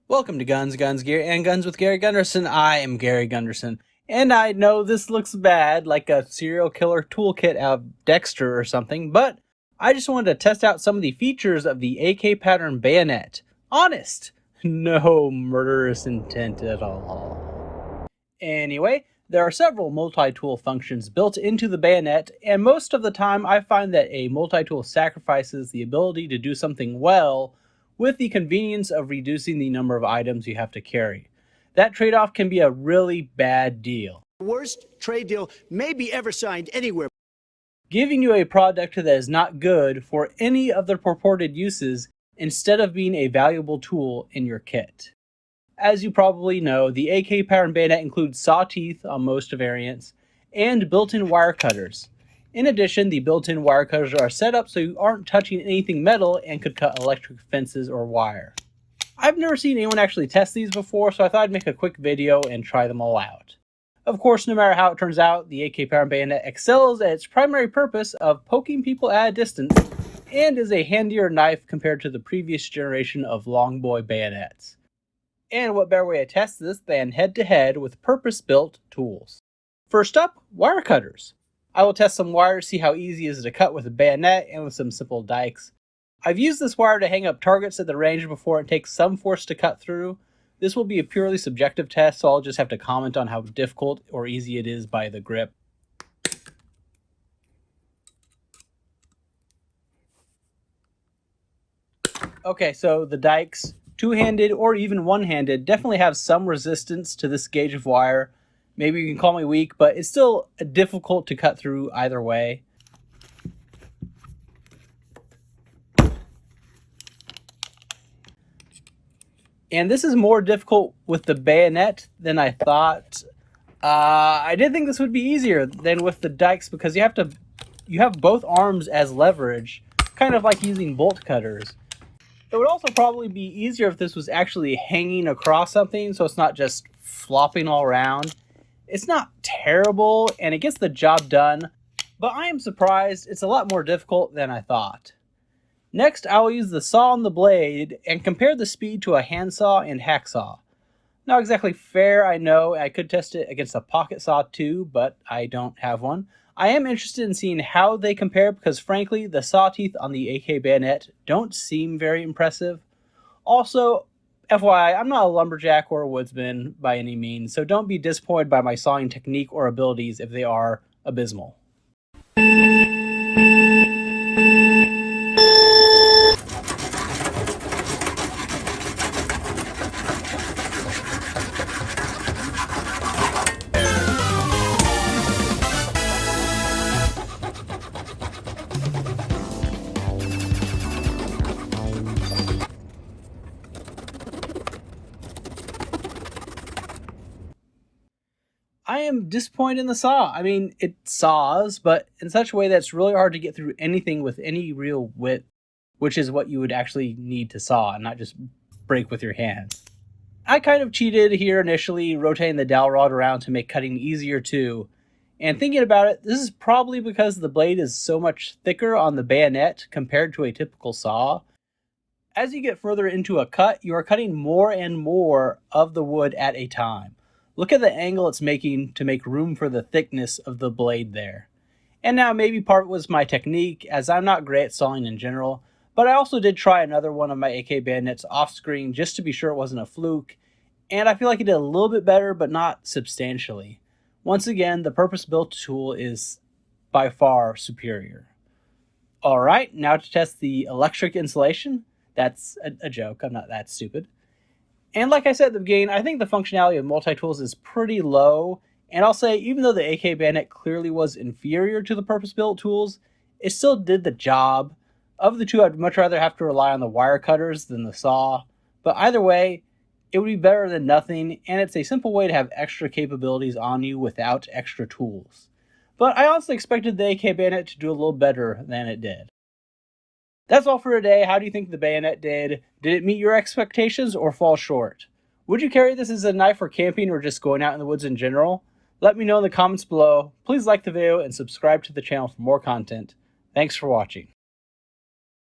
Welcome to Guns, Gear, and Guns with Gary Gunderson. I am Gary Gunderson. And I know this looks bad, like a serial killer toolkit out of Dexter or something, but I just wanted to test out some of the features of the AK pattern bayonet. Honest! No murderous intent at all. Anyway, there are several multi-tool functions built into the bayonet, and most of the time I find that a multi-tool sacrifices the ability to do something well with the convenience of reducing the number of items you have to carry. That trade-off can be a really bad deal. Worst trade deal maybe ever signed anywhere. Giving you a product that is not good for any of the purported uses instead of being a valuable tool in your kit. As you probably know, the AK pattern bayonet includes saw teeth on most variants and built-in wire cutters. In addition, the built-in wire cutters are set up so you aren't touching anything metal and could cut electric fences or wire. I've never seen anyone actually test these before, so I thought I'd make a quick video and try them all out. Of course, no matter how it turns out, the AK pattern bayonet excels at its primary purpose of poking people at a distance and is a handier knife compared to the previous generation of longboy bayonets. And what better way to test this than head-to-head with purpose-built tools. First up, wire cutters. I will test some wire to see how easy it is to cut with a bayonet and with some simple dikes. I've used this wire to hang up targets at the range before. It takes some force to cut through. This will be a purely subjective test, so I'll just have to comment on how difficult or easy it is by the grip. Okay, so the dikes, two-handed or even one-handed, definitely have some resistance to this gauge of wire. Maybe you can call me weak, but it's still difficult to cut through either way. And this is more difficult with the bayonet than I thought. I did think this would be easier than with the dikes because you have both arms as leverage, kind of like using bolt cutters. It would also probably be easier if this was actually hanging across something, so it's not just flopping all around. It's not terrible, and it gets the job done, but I am surprised it's a lot more difficult than I thought. Next, I will use the saw on the blade and compare the speed to a handsaw and hacksaw. Not exactly fair, I know. I could test it against a pocket saw too, but I don't have one. I am interested in seeing how they compare because frankly, the saw teeth on the AK bayonet don't seem very impressive. Also, FYI, I'm not a lumberjack or a woodsman by any means, so don't be disappointed by my sawing technique or abilities if they are abysmal. I am disappointed in the saw. I mean, it saws, but in such a way that's really hard to get through anything with any real width, which is what you would actually need to saw and not just break with your hands. I kind of cheated here initially, rotating the dowel rod around to make cutting easier too. And thinking about it, this is probably because the blade is so much thicker on the bayonet compared to a typical saw. As you get further into a cut, you are cutting more and more of the wood at a time. Look at the angle it's making to make room for the thickness of the blade there. And now maybe part was my technique, as I'm not great at sawing in general, but I also did try another one of my AK bayonets off screen just to be sure it wasn't a fluke, and I feel like it did a little bit better, but not substantially. Once again, the purpose-built tool is by far superior. Alright, now to test the electric insulation. That's a joke, I'm not that stupid. And like I said at the beginning, I think the functionality of multi-tools is pretty low, and I'll say even though the AK bayonet clearly was inferior to the purpose-built tools, it still did the job. Of the two, I'd much rather have to rely on the wire cutters than the saw, but either way, it would be better than nothing, and it's a simple way to have extra capabilities on you without extra tools. But I honestly expected the AK bayonet to do a little better than it did. That's all for today. How do you think the bayonet did? Did it meet your expectations or fall short? Would you carry this as a knife for camping or just going out in the woods in general? Let me know in the comments below. Please like the video and subscribe to the channel for more content. Thanks for watching.